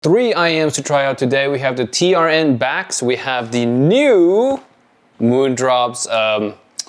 Three IEMs to try out today. We have the TRN backs. We have the new Moondrop's,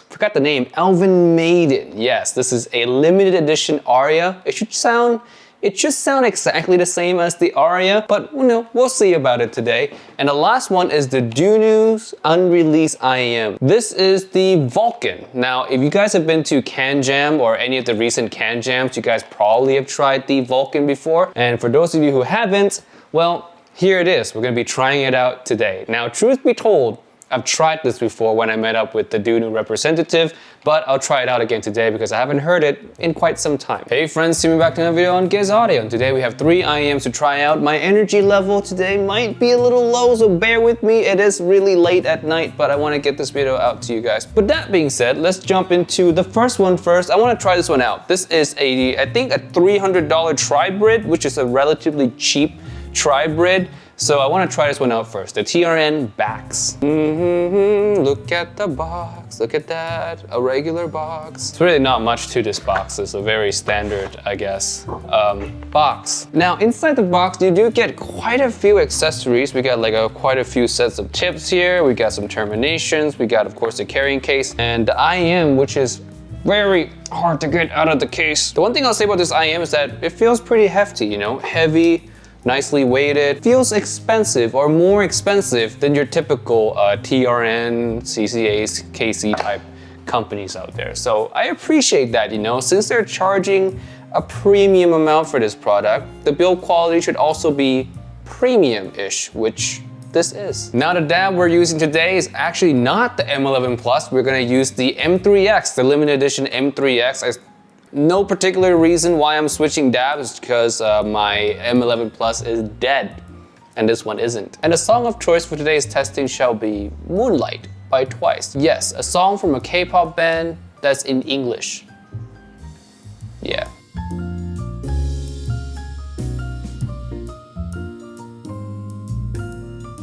forgot the name, Elven Maiden. Yes, this is a limited edition ARIA. It should sound exactly the same as the ARIA, but you know, we'll see about it today. And the last one is the Dunu's unreleased IEM. This is the Vulkan. Now, if you guys have been to Can Jam or any of the recent Can Jams, you guys probably have tried the Vulkan before. And for those of you who haven't, well, here it is. We're gonna be trying it out today. Now, truth be told, I've tried this before when I met up with the Dunu representative, but I'll try it out again today because I haven't heard it in quite some time. Hey friends, see me back to another video on Giz Audio. And today we have 3 IEMs to try out. My energy level today might be a little low, so bear with me. It is really late at night, but I want to get this video out to you guys. But that being said, let's jump into the first one first. I want to try this one out. This is I think a $300 tri-brid, which is a relatively cheap tri-brid. So I want to try this one out first, the TRN backs. Look at the box, look at that, a regular box. It's really not much to this box. It's a very standard, I guess, box. Now inside the box, you do get quite a few accessories. We got like quite a few sets of tips here. We got some terminations. We got, of course, the carrying case and the IEM, which is very hard to get out of the case. The one thing I'll say about this IEM is that it feels pretty hefty, you know, heavy, nicely weighted, feels expensive or more expensive than your typical TRN, CCAs, KC type companies out there. So I appreciate that, you know, since they're charging a premium amount for this product, the build quality should also be premium-ish, which this is. Now the DAB we're using today is actually not the M11 Plus. We're gonna use the M3X, the limited edition M3X. No particular reason why I'm switching DABs, because my M11 Plus is dead and this one isn't. And the song of choice for today's testing shall be Moonlight by Twice. Yes, a song from a K-pop band that's in English. Yeah.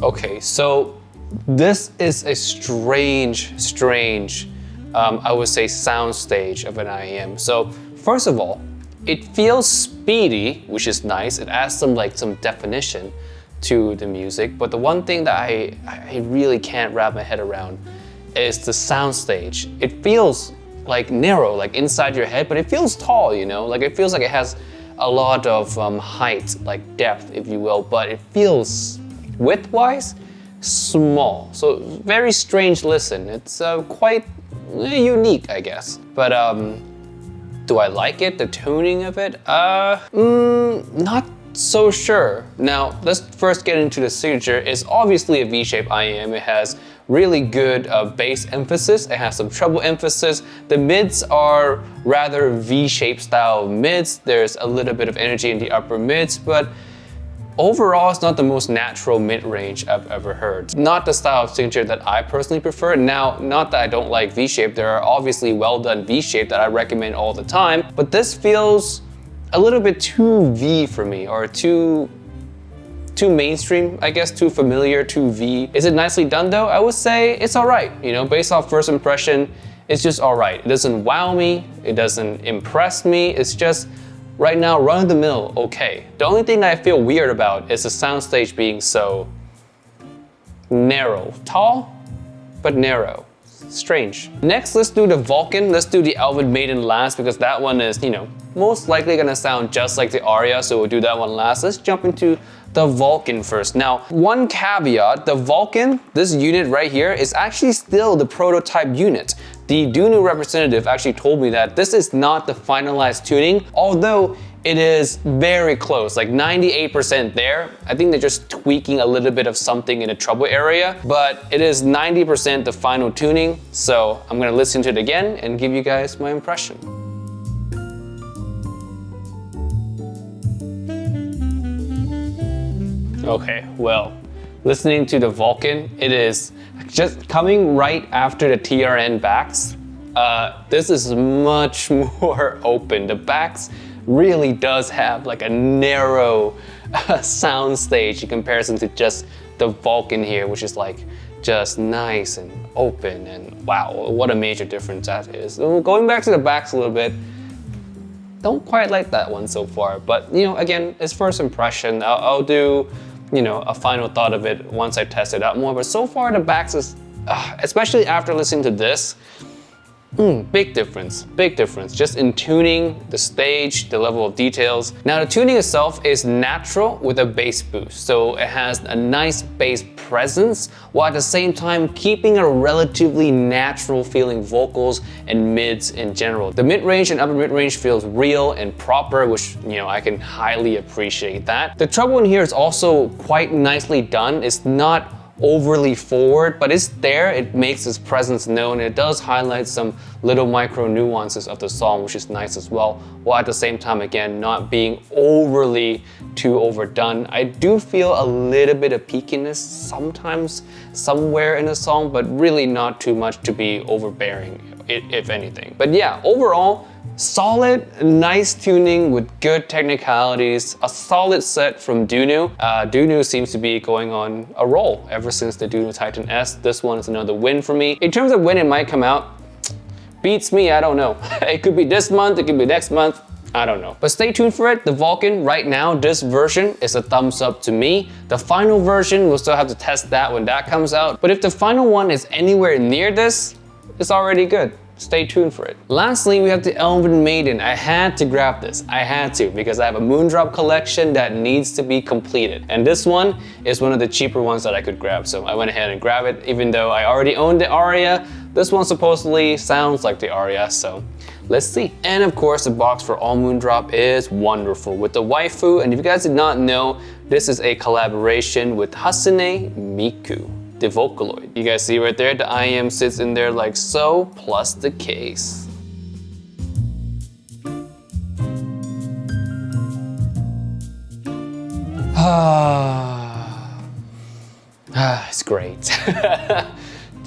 Okay, so this is a strange, I would say soundstage of an IEM. So first of all, it feels speedy, which is nice. It adds some definition to the music. But the one thing that I really can't wrap my head around is the soundstage. It feels like narrow, like inside your head, but it feels tall, you know? Like it feels like it has a lot of height, like depth, if you will, but it feels width-wise small. So very strange listen. It's quite unique, I guess. But do I like it? The tuning of it? Not so sure. Now, let's first get into the signature. It's obviously a V-shape IEM. It has really good bass emphasis. It has some treble emphasis. The mids are rather V-shaped style mids. There's a little bit of energy in the upper mids, but overall, it's not the most natural mid-range I've ever heard. Not the style of signature that I personally prefer. Now, not that I don't like V-shape. There are obviously well-done V-shape that I recommend all the time, but this feels a little bit too V for me, or too mainstream, I guess, too familiar, too V. Is it nicely done though? I would say it's all right. You know, based off first impression, it's just all right. It doesn't wow me. It doesn't impress me. It's just, right now, run-of-the-mill, okay. The only thing that I feel weird about is the soundstage being so narrow. Tall, but narrow. Strange. Next, let's do the Vulkan. Let's do the Elven Maiden last, because that one is, you know, most likely gonna sound just like the ARIA, so we'll do that one last. Let's jump into the Vulkan first. Now, one caveat, the Vulkan, this unit right here, is actually still the prototype unit. The Dunu representative actually told me that this is not the finalized tuning, although it is very close, like 98% there. I think they're just tweaking a little bit of something in the treble area, but it is 90% the final tuning. So I'm gonna listen to it again and give you guys my impression. Okay, well, listening to the Vulkan, it is just coming right after the TRN backs. This is much more open. The backs really does have like a narrow sound stage in comparison to just the Vulkan here, which is like just nice and open, and wow, what a major difference that is. Going back to the backs a little bit, don't quite like that one so far. But you know, again, it's first impression. I'll do, you know, a final thought of it once I test it out more. But so far the backs is, especially after listening to this, big difference, big difference. Just in tuning, the stage, the level of details. Now the tuning itself is natural with a bass boost. So it has a nice bass presence while at the same time keeping a relatively natural feeling vocals and mids in general. The mid-range and upper mid-range feels real and proper, which, you know, I can highly appreciate that. The treble in here is also quite nicely done. It's not overly forward, but it's there. It makes its presence known. It does highlight some little micro nuances of the song, which is nice as well, while at the same time, again, not being overly too overdone. I do feel a little bit of peakiness sometimes somewhere in the song, but really not too much to be overbearing, if anything. But yeah, overall, solid, nice tuning with good technicalities, a solid set from Dunu. Dunu seems to be going on a roll ever since the Dunu Titan S. This one is another win for me. In terms of when it might come out, beats me, I don't know. It could be this month, it could be next month, I don't know. But stay tuned for it. The Vulkan, right now, this version is a thumbs up to me. The final version, we'll still have to test that when that comes out. But if the final one is anywhere near this, it's already good. Stay tuned for it. Lastly, we have the Elven Maiden. I had to grab this. I had to, because I have a Moondrop collection that needs to be completed. And this one is one of the cheaper ones that I could grab. So I went ahead and grabbed it, even though I already owned the ARIA. This one supposedly sounds like the ARIA, so let's see. And of course, the box for all Moondrop is wonderful with the waifu. And if you guys did not know, this is a collaboration with Hasune Miku, the Vocaloid. You guys see right there, the IEM sits in there like so, plus the case. It's great.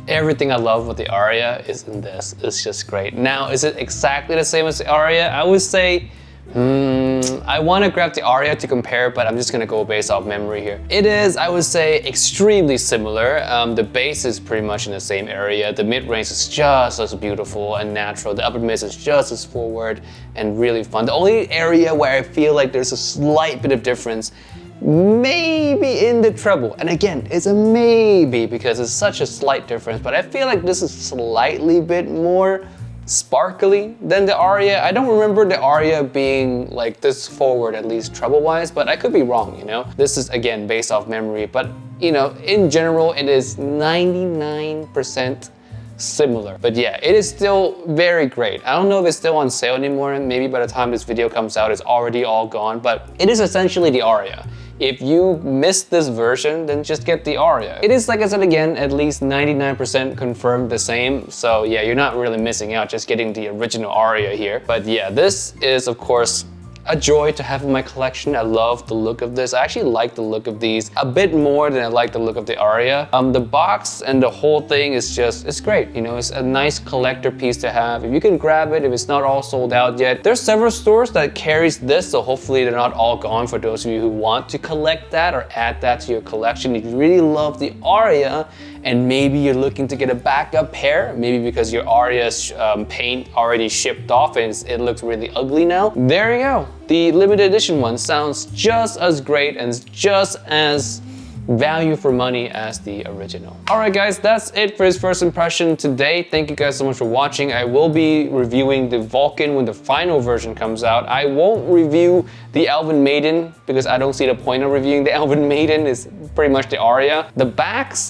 Everything I love with the ARIA is in this. It's just great. Now, is it exactly the same as the ARIA? I would say, I want to grab the ARIA to compare, but I'm just gonna go based off memory here. It is, I would say, extremely similar. The bass is pretty much in the same area. The mid-range is just as beautiful and natural. The upper mid is just as forward and really fun. The only area where I feel like there's a slight bit of difference, maybe in the treble. And again, it's a maybe because it's such a slight difference, but I feel like this is slightly bit more sparkly than the ARIA. I don't remember the ARIA being like this forward, at least treble-wise, but I could be wrong, you know? This is, again, based off memory, but, you know, in general, it is 99% similar. But yeah, it is still very great. I don't know if it's still on sale anymore, and maybe by the time this video comes out, it's already all gone, but it is essentially the ARIA. If you missed this version, then just get the ARIA. It is, like I said again, at least 99% confirmed the same. So yeah, you're not really missing out, just getting the original ARIA here. But yeah, this is of course a joy to have in my collection. I love the look of this. I actually like the look of these a bit more than I like the look of the ARIA. The box and the whole thing is just, it's great. You know, it's a nice collector piece to have. If you can grab it, if it's not all sold out yet. There's several stores that carries this, so hopefully they're not all gone for those of you who want to collect that or add that to your collection. If you really love the ARIA, and maybe you're looking to get a backup pair, maybe because your ARIA's paint already shipped off and it looks really ugly now. There you go. The limited edition one sounds just as great and just as value for money as the original. All right guys, that's it for his first impression today. Thank you guys so much for watching. I will be reviewing the Vulkan when the final version comes out. I won't review the Elven Maiden because I don't see the point of reviewing the Elven Maiden. It's pretty much the ARIA. The backs,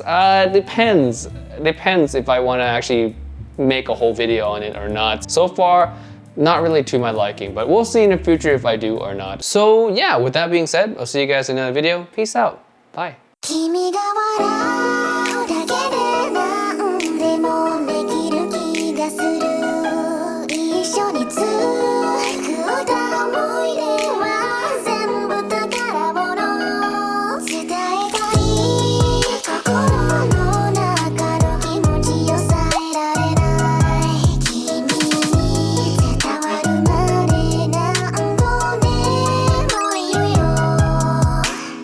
depends if I want to actually make a whole video on it or not. So far, not really to my liking, but we'll see in the future if I do or not. So yeah, with that being said, I'll see you guys in another video. Peace out. Bye.